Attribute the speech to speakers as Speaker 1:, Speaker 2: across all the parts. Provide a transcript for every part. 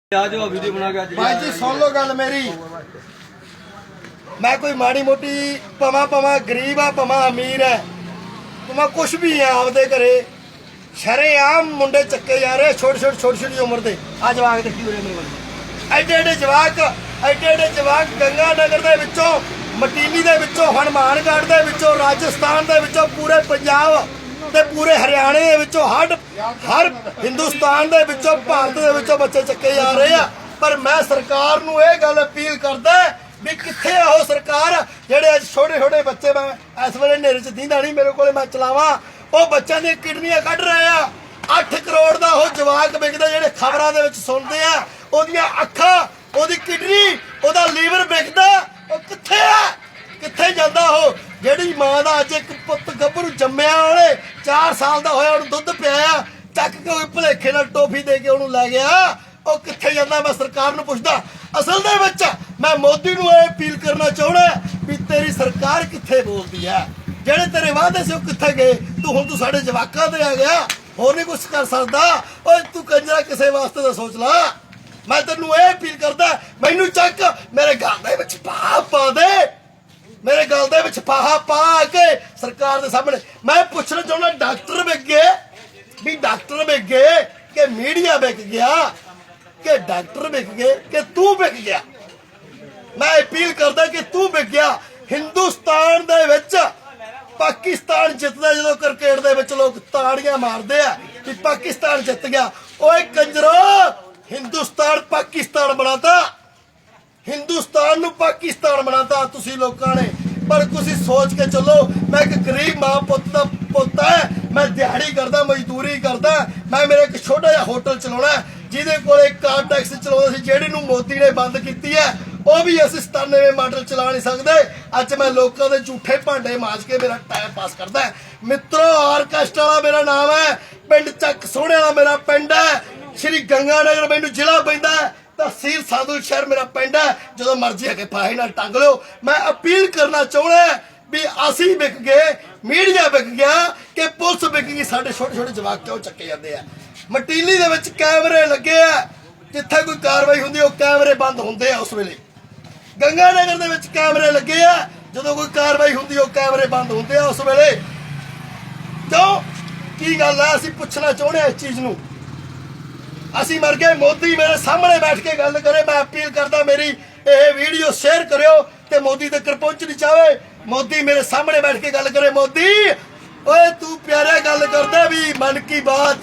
Speaker 1: भाई जी सुन लो गल मेरी। मैं कोई माड़ी मोटी पवा गरीब आ पवा अमीर है पवा कुछ भी है आपदे घरे शरेआम मुंडे चक्के जा रहे छोटी उम्र के आ जवाक देखी हो रहे एडे एडे जवाक गंगानगर दे विचों मटीली दे विचों हनुमानगढ़ दे विचों राजस्थान दे विचों पूरे पंजाब ते पूरे हरियाणे दे विचों हर हिंदुस्तान दे विचों भारत दे विचों बच्चे चक्के जा रहे हैं। पर मैं सरकार नूं इह गल अपील करदा भी कित्थे आ ओह सरकार जिहड़े अज छोटे बच्चे मैं इस वेले नेरे च दींदा नहीं मेरे कोले मैं चलावां ओह बच्चों दी किडनियां कढ रहे आ 8 करोड़ दा ओह जवाक विकदा जिहड़े खबरां दे विच सुणदे आ ओहदियां अखां ओहदी किडनी ओहदा लीवर विकदा ओह कित्थे आ कित्थे जांदा हो ਜਿਹੜੀ मां ਦਾ ਅੱਜ ਇੱਕ ਪੁੱਤ ਗੱਭਰੂ ਜੰਮਿਆ ਉਹਨੇ 4 ਸਾਲ ਦਾ ਹੋਇਆ ਉਹਨੂੰ ਦੁੱਧ ਪਿਆਇਆ ਚੱਕ ਕੇ ਉਹ ਭਲੇਖੇ ਨਾਲ ਟੋਫੀ ਦੇ ਕੇ ਉਹਨੂੰ ਲੈ ਗਿਆ ਉਹ ਕਿੱਥੇ ਜਾਂਦਾ। ਮੈਂ ਸਰਕਾਰ ਨੂੰ ਪੁੱਛਦਾ ਅਸਲ ਦੇ ਵਿੱਚ ਮੈਂ ਮੋਦੀ ਨੂੰ ਇਹ ਅਪੀਲ ਕਰਨਾ ਚਾਹੁੰਦਾ ਵੀ ਤੇਰੀ ਸਰਕਾਰ ਕਿੱਥੇ ਬੋਲਦੀ ਹੈ ਜਿਹੜੇ ਤੇਰੇ ਵਾਅਦੇ ਸੀ ਉਹ ਕਿੱਥੇ ਗਏ ਤੂੰ ਹੁਣ ਸਾਡੇ ਜਵਾਕਾਂ ਤੇ ਆ ਗਿਆ ਹੋਰ ਨਹੀਂ ਕੁਝ ਕਰ ਸਕਦਾ। ਓਏ ਤੂੰ ਕੰਜਰਾ ਕਿਸੇ ਵਾਸਤੇ ਤਾਂ ਸੋਚ ਲਾ। ਮੈਂ ਤੈਨੂੰ ਇਹ ਅਪੀਲ ਕਰਦਾ ਮੈਨੂੰ ਚੱਕ ਮੇਰੇ ਗਲ ਦੇ ਵਿੱਚ ਪਾ ਦੇ मेरे गल दे विच फाहा पा के सरकार दे सामने मैं पूछना चाहना डॉक्टर विक गए भी डॉक्टर विक गए कि मीडिया विक गया कि डॉक्टर विक गए कि तू विक गया। मैं अपील करदा कि तू विक गया। हिंदुस्तान दे विच पाकिस्तान जितदा जो क्रिकेट दे विच लोग ताड़ियां मारदे आ कि पाकिस्तान जित गया ओए कंजरो हिंदुस्तान पाकिस्तान बनाता हिंदुस्तान नूं पाकिस्तान बनाता तुसी लोगों ने। पर तुसी सोच के चलो मैं एक गरीब मां पुत्त है मैं दिहाड़ी करदा मजदूरी करदा मैं मेरे एक छोटा जिहा होटल चलाउणा जिहदे कोल एक कार टैक्सी चलाउंदा सी जिहड़ी नूं मोदी ने बंद कीती है ਉਹ भी ਅਸੀਂ 97 मॉडल चला नहीं सकते। ਅੱਜ मैं लोगों के झूठे भांडे मांज के मेरा टाइम पास करदा मित्रों। आरकेस्ट्रा वाला मेरा नाम है पिंड ਚੱਕ ਸੋਹਣੇ वाला मेरा पिंड है श्री गंगानगर मैनूं जिला पैंदा तहसील साधु शहर मेरा पिंड है जो मर्जी है फाहे नाल टंग लो। मैं अपील करना चाहना भी असी विक गए मीडिया विक गया कि पुलिस विक गई साडे छोटे जवाक क्यों चक्के जाते हैं। मटीली दे विच कैमरे लगे आ जिथे कोई कार्रवाई हुंदी है कैमरे बंद होंदे आ उस वेले गंगानगर दे विच कैमरे लगे आ जो कोई कार्रवाई हुंदी है कैमरे बंद होंदे आ उस वेले क्यों की गल है असी पुछना चाहते इस चीज़ नूं असी मर गए। मोदी मेरे सामने बैठ के गल करे मैं अपील करता मेरी ये वीडियो शेयर करो ते मोदी तक पहुंचनी चाहे मोदी मेरे सामने बैठ के गल करे। मोदी ओए तू प्यारे गल करदा भी मन की बात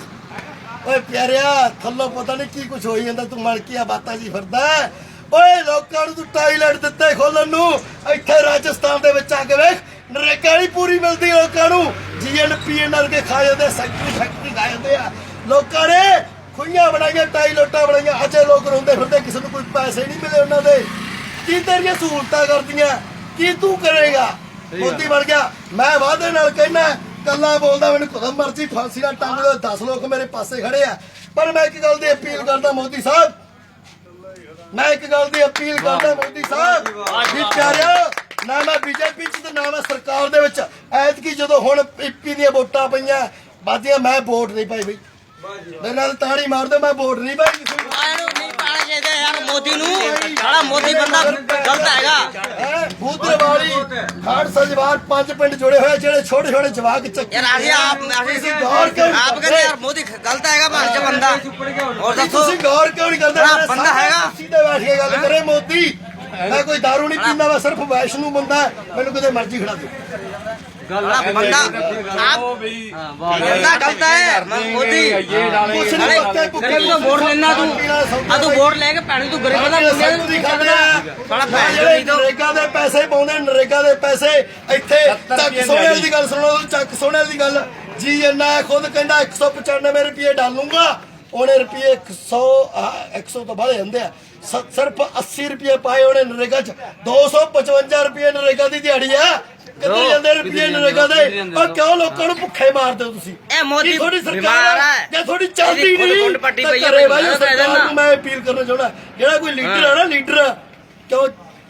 Speaker 1: ओए प्यारिया थल्लों पता नहीं की कुछ होई जांदा तू मन की बातां जी फिरदा ओए लोकां नूं तू टॉयलेट दित्ते खोलन नूं इत्थे राजस्थान दे विच आ के वेख नरेगा नहीं पूरी मिलदी लोकां नूं GNPNL के खा जांदे फैक्ट्री खा जांदे आ लोकां ने खुइयां बनाइया टाइलोटा बनाइया अजे लोग रोंदे फिरदे किसी को कोई पैसे नहीं मिले उन्होंने की तेरिया सहूलतां करदियां की तू करेगा। मोदी बन गया मैं वादे नाल कहना कला बोलदा मैनूं खुद मर्जी फांसी नाल टंग दो 10 लोग मेरे पासे खड़े आ। पर मैं एक गल दी अपील करदा मोदी साहब मैं एक गल दी अपील करदा मोदी साहब भी प्यारिओ ना मैं बीजेपी च ते ना मैं सरकार दे विच ऐतकी जदों हुण EP ਦੀਆਂ ਵੋਟਾਂ ਪਈਆਂ ਬਾਦੀਆਂ मैं वोट नहीं पाई बई मेरे नाल ताड़ी मार दो मैं वोट नहीं पाई किसी
Speaker 2: नहीं पाना चाहिए यार मोदी नूं सारा मोदी बंदा गलत हैगा।
Speaker 1: भूतरवाली खाड़ सजवार 5 पिंड जुड़े हुए जेडे छोटे जवाक चक्के
Speaker 2: यार आगे आप कहते यार मोदी गलत हैगा भाजपा बंदा और दसो
Speaker 1: तुसी गौर क्यों नहीं करदे
Speaker 2: बंदा हैगा
Speaker 1: सीधे बैठ के गल करे मोदी मैं कोई दारू नहीं पींदा मैं सिर्फ वैष्णु बंदा मैनूं किते मर्जी खड़ा दे
Speaker 2: बंदा आप बंदा गलत है मोदी
Speaker 1: कुछ नहीं पत्ते भुक्के
Speaker 2: तो वोट लेना तू वोट लेके पैणी तू गरीब बंदा साला
Speaker 1: नरेगा दे पैसे पाउंदे नरेगा दे पैसे इत्थे ਚੱਕ ਸੋਹਣੇ ਦੀ ਗੱਲ ਸੁਣੋ ਚੱਕ ਸੋਹਣੇ ਦੀ ਗੱਲ जी इन्ना खुद कहता 195 रुपये डालूंगा उन्हें रुपये 100 तो बाहर होंगे सिर्फ 80 रुपये पाए उन्हें नरेगा 255 रुपये नरेगा की दिहाड़ी है कितने जाते रुपये नरेगा दे और क्यों लोगों को भुखे मारते हो तुसी
Speaker 2: मोदी
Speaker 1: थोड़ी सरकार है थोड़ी चलती नहीं भाई सरकार को मैं अपील करना चाहना जेड़ा कोई लीडर है ना लीडर क्यों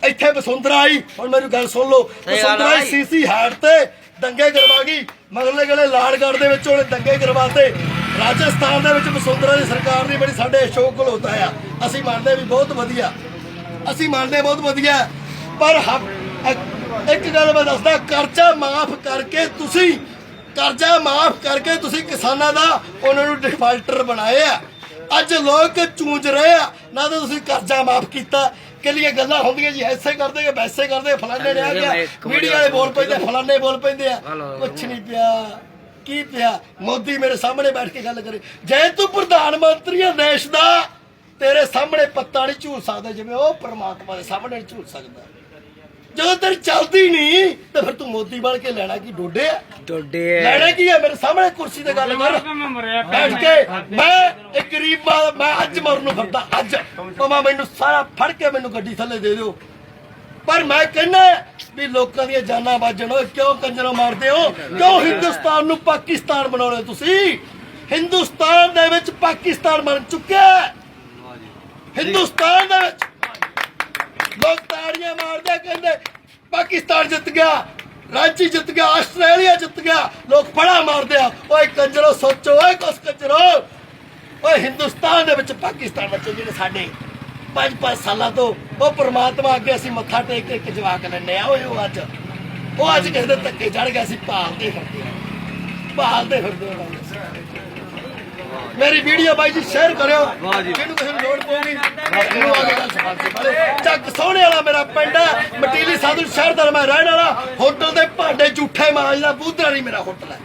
Speaker 1: इत्थे वसुंधरा आई और मेरी गल सुन लो वसुंधरा सीसी हैड ते दंगे करवा गई मगरले गले लाड़गढ़ दे विच उहने दंगे करवाते राजस्थान दे विच वसुंधरा दी सरकार दी बड़ी साडे अशोक गहलोत आया ਅਸੀਂ ਮੰਨਦੇ ਵੀ ਬਹੁਤ ਵਧੀਆ, ਅਸੀਂ ਮੰਨਦੇ ਬਹੁਤ ਵਧੀਆ, ਪਰ ਇੱਕ ਗੱਲ ਮੈਂ ਦੱਸਦਾ, ਕਰਜ਼ਾ ਮਾਫ ਕਰਕੇ ਤੁਸੀਂ ਕਿਸਾਨਾਂ ਦਾ ਉਹਨਾਂ ਨੂੰ ਡਿਫਾਲਟਰ ਬਣਾਇਆ। ਅੱਜ ਲੋਕ ਚੂੰਝ ਰਹੇ ਆ, ਨਾ ਤਾਂ ਤੁਸੀਂ ਕਰਜ਼ਾ ਮਾਫ ਕੀਤਾ, ਕਿਹੜੀਆਂ ਗੱਲਾਂ ਹੁੰਦੀਆਂ ਜੀ, ਐਸੇ ਕਰਦੇ ਵੈਸੇ ਕਰਦੇ, ਫਲਾਣੇ ਨੇ ਆ ਗਿਆ, ਮੀਡੀਆ ਵਾਲੇ ਬੋਲ ਪੈਂਦੇ, ਫਲਾਣੇ ਬੋਲ ਪੈਂਦੇ ਆ, ਕੁਛ ਨਹੀਂ ਪਿਆ। ਕੀ ਪਿਆ? ਮੋਦੀ ਮੇਰੇ ਸਾਹਮਣੇ ਬੈਠ ਕੇ ਗੱਲ ਕਰੇ, ਜੇ ਤੂੰ ਪ੍ਰਧਾਨ ਮੰਤਰੀ ਆ ਦੇਸ਼ ਦਾ, ਤੇਰੇ ਸਾਹਮਣੇ ਪੱਤਾ ਨਹੀਂ ਝੂਲ ਸਕਦਾ, ਜਿਵੇਂ ਉਹ ਪਰਮਾਤਮਾ ਦੇ ਸਾਹਮਣੇ ਨਹੀਂ ਝੂਲ ਸਕਦਾ। ਜਦੋਂ ਤੇਰੀ ਚੱਲਦੀ ਨਹੀਂ ਤੇ ਫਿਰ ਤੂੰ ਮੋਦੀ ਬਣ ਕੇ ਲੈਣਾ ਕੀ? ਡੋਡੇ ਲੈਣਾ ਕੀ ਹੈ? ਮੇਰੇ ਸਾਹਮਣੇ ਕੁਰਸੀ ਤੇ ਗੱਲ ਕਰ ਬੈਠ ਕੇ। ਮੈਂ ਇੱਕ ਗਰੀਬ, ਮੈਂ ਅੱਜ ਮਰਨ ਨੂੰ ਫਿਰਦਾ, ਅੱਜ ਭਾਵੇਂ ਮੈਨੂੰ ਸਾਰਾ ਫੜ ਕੇ ਮੈਨੂੰ ਗੱਡੀ ਥੱਲੇ ਦੇ ਦਿਓ, ਪਰ ਮੈਂ ਕਹਿੰਦਾ ਵੀ ਲੋਕਾਂ ਦੀਆਂ ਜਾਨਾਂ ਬਾਜਣ। ਕਿਉਂ ਕੰਜਰੋਂ ਮਾਰਦੇ ਹੋ? ਕਿਉਂ ਹਿੰਦੁਸਤਾਨ ਨੂੰ ਪਾਕਿਸਤਾਨ ਬਣਾਉਣੇ? ਤੁਸੀਂ ਹਿੰਦੁਸਤਾਨ ਦੇ ਵਿੱਚ ਪਾਕਿਸਤਾਨ ਬਣ ਚੁੱਕਿਆ। ਹਿੰਦੁਸਤਾਨ ਦੇ ਵਿੱਚ ਲੋਕ ਤਾੜੀਆਂ ਮਾਰਦੇ, ਕਹਿੰਦੇ ਪਾਕਿਸਤਾਨ ਜਿੱਤ ਗਿਆ, ਰਾਂਚੀ ਜਿੱਤ ਗਿਆ, ਆਸਟ੍ਰੇਲੀਆ ਜਿੱਤ ਗਿਆ, ਲੋਕ ਫੜਾ ਮਾਰਦੇ ਆ। ਓਏ ਕੰਜਰੋ ਸੋਚੋ, ਓਏ ਕੁਛ ਕੰਜਰੋ, ਓਏ ਹਿੰਦੁਸਤਾਨ ਦੇ ਵਿੱਚ ਪਾਕਿਸਤਾਨ ਬੱਚੇ ਜਿਹੜੇ ਸਾਡੇ 5-5 ਸਾਲਾਂ ਤੋਂ ਉਹ ਪ੍ਰਮਾਤਮਾ ਅੱਗੇ ਅਸੀਂ ਮੱਥਾ ਟੇਕ ਕੇ ਇੱਕ ਜਵਾਕ ਲੈਂਦੇ ਆ। ਓਏ ਉਹ ਅੱਜ ਕਿਸੇ ਦੇ ਧੱਕੇ ਚੜ ਗਿਆ, ਅਸੀਂ ਭਾਲਦੇ ਫਿਰਦੇ ਆ। ਮੇਰੀ ਵੀਡੀਓ ਬਾਈ ਜੀ ਸ਼ੇਅਰ ਕਰਿਓ, ਜਿਹਨੂੰ ਕਿਸੇ ਨੂੰ ਲੋੜ ਪਊਗੀ ਚੱਕ ਸੋਹਣੇ ਵਾਲਾ ਮੇਰਾ ਪਿੰਡ ਹੈ, ਮਟੀਲੀ ਸਾਧੂ ਸ਼ਹਿਰ ਦਾ ਮੈਂ ਰਹਿਣ ਵਾਲਾ। ਹੋਟਲ ਦੇ ਭਾਂਡੇ ਝੂਠੇ ਮਾਂਜਦਾ, ਬੂਧਰਾ ਨਹੀਂ ਮੇਰਾ ਹੋਟਲ ਹੈ।